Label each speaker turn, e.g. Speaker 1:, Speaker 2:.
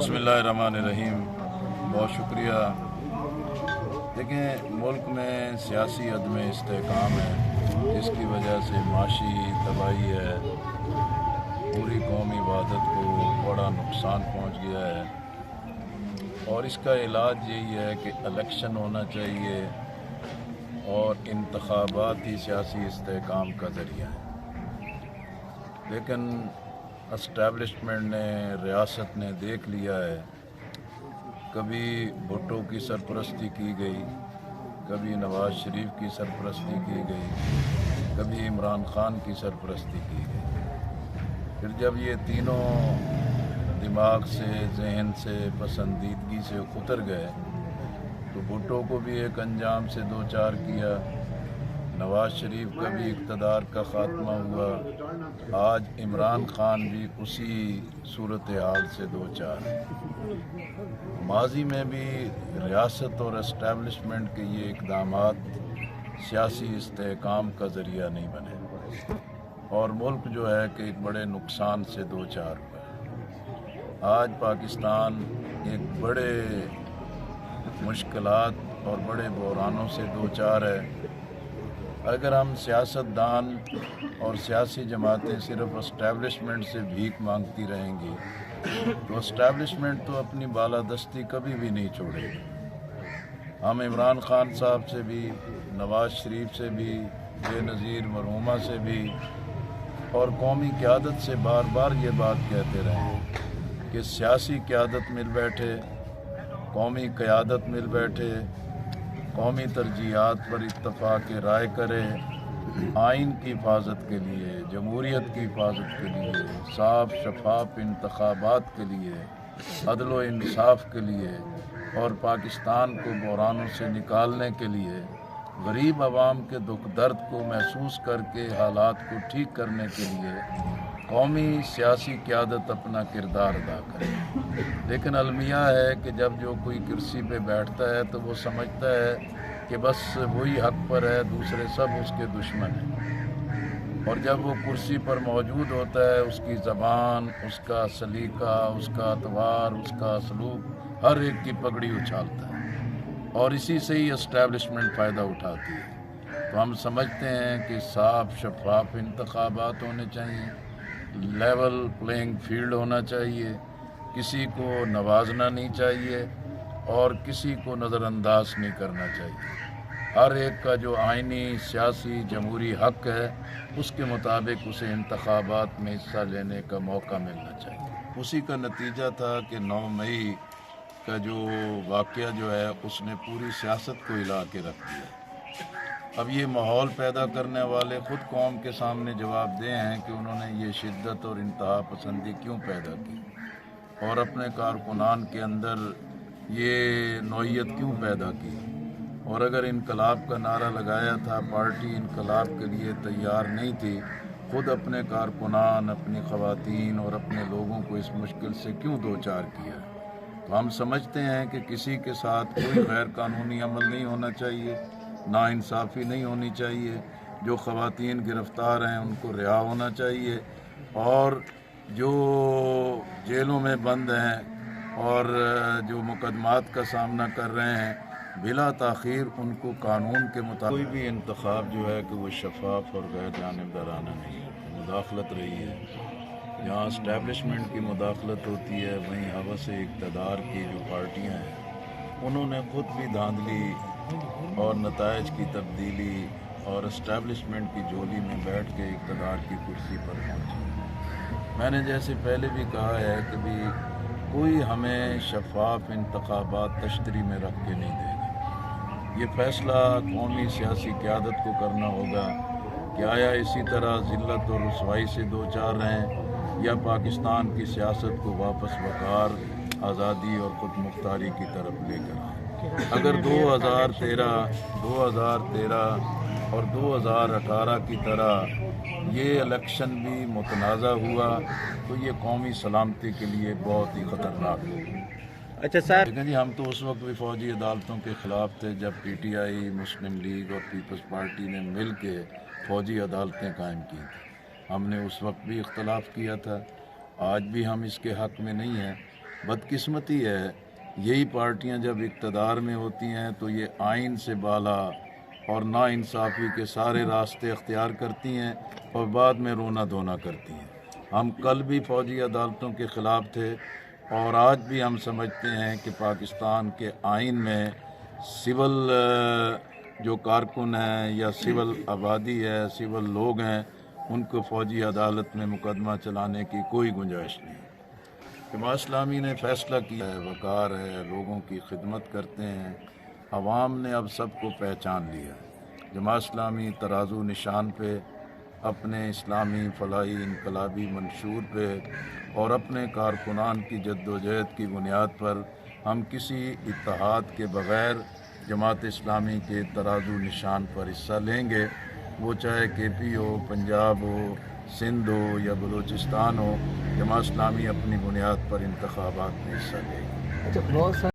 Speaker 1: बिस्मिल्लाहिर्रहमानिर्रहीम। बहुत शुक्रिया। देखें, मुल्क में सियासी अदम इस्तेहकाम है, जिसकी वजह से माशी तबाही है, पूरी कौमी इबादत को बड़ा नुकसान पहुँच गया है। और इसका इलाज यही है कि इलेक्शन होना चाहिए और इंतखाबात ही सियासी इस्तेहकाम का ज़रिया है। लेकिन एस्टैब्लिशमेंट ने, रियासत ने देख लिया है, कभी भुट्टो की सरपरस्ती की गई, कभी नवाज़ शरीफ की सरपरस्ती की गई, कभी इमरान खान की सरपरस्ती की गई। फिर जब ये तीनों दिमाग से, जहन से, पसंदीदगी से उतर गए तो भुट्टो को भी एक अंजाम से दो चार किया, नवाज़ शरीफ का भी इक़्तिदार का ख़ात्मा हुआ, आज इमरान खान भी उसी सूरत हाल से दो चार। माजी में भी रियासत और एस्टैब्लिशमेंट के ये इक़दामात सियासी इस्तेहकाम का ज़रिया नहीं बने और मुल्क जो है कि एक बड़े नुकसान से दो चार हुआ। आज पाकिस्तान एक बड़े मुश्किलात और बड़े बहरानों से दो चार है। अगर हम सियासतदान और सियासी जमातें सिर्फ एस्टैब्लिशमेंट से भीख मांगती रहेंगी तो एस्टैब्लिशमेंट तो अपनी बालादस्ती कभी भी नहीं छोड़ेगी। हम इमरान खान साहब से भी, नवाज़ शरीफ से भी, बेनज़ीर मरहूमा से भी और कौमी क़यादत से बार बार ये बात कहते रहे हैं कि सियासी क़यादत मिल बैठे, कौमी क़यादत मिल बैठे, कौमी तरजीहात पर इत्तफ़ाक़ राय करे, आइन की हिफाजत के लिए, जमहूरियत की हिफाजत के लिए, साफ शफाफ इंतखाबात के लिए, अदल व इंसाफ के लिए और पाकिस्तान को बहरानों से निकालने के लिए, गरीब आवाम के दुख दर्द को महसूस करके हालात को ठीक करने के लिए कौमी सियासी क़यादत अपना किरदार अदा करे। लेकिन अलमिया है कि जब जो कोई कुर्सी पे बैठता है तो वो समझता है कि बस वही हक पर है, दूसरे सब उसके दुश्मन हैं। और जब वो कुर्सी पर मौजूद होता है, उसकी ज़बान, उसका सलीका, उसका अतवार, उसका सलूक हर एक की पगड़ी उछालता है और इसी से ही एस्टैब्लिशमेंट फ़ायदा उठाती है। तो हम समझते हैं कि साफ शफाफ इंतखाबात होने चाहिए, लेवल प्लेइंग फील्ड होना चाहिए, किसी को नवाजना नहीं चाहिए और किसी को नज़रअंदाज नहीं करना चाहिए। हर एक का जो आइनी, सियासी, जमहूरी हक है उसके मुताबिक उसे इंतखाबात में हिस्सा लेने का मौका मिलना चाहिए। उसी का नतीजा था कि 9 मई का जो वाक़या जो है उसने पूरी सियासत को हिला के रख दिया। अब ये माहौल पैदा करने वाले ख़ुद कौम के सामने जवाबदेह हैं कि उन्होंने ये शिद्दत और इंतहा पसंदी क्यों पैदा की और अपने कारकुनान के अंदर ये नौइयत क्यों पैदा की। और अगर इनकलाब का नारा लगाया था, पार्टी इनकलाब के लिए तैयार नहीं थी, ख़ुद अपने कारकुनान, अपनी ख़वातीन और अपने लोगों को इस मुश्किल से क्यों दो चार किया। तो हम समझते हैं कि किसी के साथ कोई गैर कानूनी अमल नहीं होना चाहिए, नाइंसाफ़ी नहीं होनी चाहिए। जो ख़वातीन गिरफ़्तार हैं उनको रिहा होना चाहिए और जो जेलों में बंद हैं और जो मुकदमात का सामना कर रहे हैं, बिला ताख़ीर उनको कानून के मुताबिक कोई भी इंतखाब जो है कि वो शफाफ और गैर जानिबदाराना नहीं है। मुदाखलत रही है, जहाँ इस्टेब्लिशमेंट की मुदाखलत होती है वहीं हवस इक़्तिदार की जो पार्टियाँ हैं उन्होंने ख़ुद भी धांधली और नताइज की तब्दीली और इस्टेब्लिशमेंट की झोली में बैठ के इक़्तिदार की कुर्सी पर पहुँचे। मैंने जैसे पहले भी कहा है कि भी कोई हमें शफाफ इंतखाबात तश्तरी में रख के नहीं देगा। ये फ़ैसला कौमी सियासी क़यादत को करना होगा कि आया इसी तरह ज़िल्लत और रुसवाई से दो चार रहें या पाकिस्तान की सियासत को वापस वक़ार, आज़ादी और ख़ुद मुख्तारी की तरफ लेकर आएँ। अगर 2013 और 2018 की तरह ये इलेक्शन भी मुतनाज़ा हुआ तो ये कौमी सलामती के लिए बहुत ही ख़तरनाक है।
Speaker 2: अच्छा सर,
Speaker 1: लेकिन जी हम तो उस वक्त भी फ़ौजी अदालतों के ख़िलाफ़ थे जब PTI, मुस्लिम लीग और पीपल्स पार्टी ने मिल के फ़ौजी अदालतें कायम की थी। हमने उस वक्त भी इख्तलाफ किया था, आज भी हम इसके हक़ में नहीं हैं। बदकिस्मती है, यही पार्टियां जब इक़्तिदार में होती हैं तो ये आइन से बाला और नाइंसाफ़ी के सारे रास्ते अख्तियार करती हैं और बाद में रोना धोना करती हैं। हम कल भी फ़ौजी अदालतों के ख़िलाफ़ थे और आज भी हम समझते हैं कि पाकिस्तान के आइन में सिविल जो कारकुन हैं या सिविल आबादी है, सिविल लोग हैं, उनको फ़ौजी अदालत में मुकदमा चलाने की कोई गुंजाइश नहीं। जमात इस्लामी ने फ़ैसला किया है, वक़ार है, लोगों की खिदमत करते हैं, अवाम ने अब सबको पहचान लिया। जमात इस्लामी तराजू निशान पे अपने इस्लामी फलाही इनकलाबी मंशूर पे और अपने कारकुनान की जद्दोजहद की बुनियाद पर हम किसी इत्तेहाद के बग़ैर जमात इस्लामी के तराजू निशान पर हिस्सा लेंगे, वो चाहे KP हो, पंजाब हो, सिंध हो या बलूचिस्तान हो। जमात इस्लामी अपनी बुनियाद पर इंतखाबात में हिस्सा लेगी।
Speaker 2: अच्छा, बहुत सारे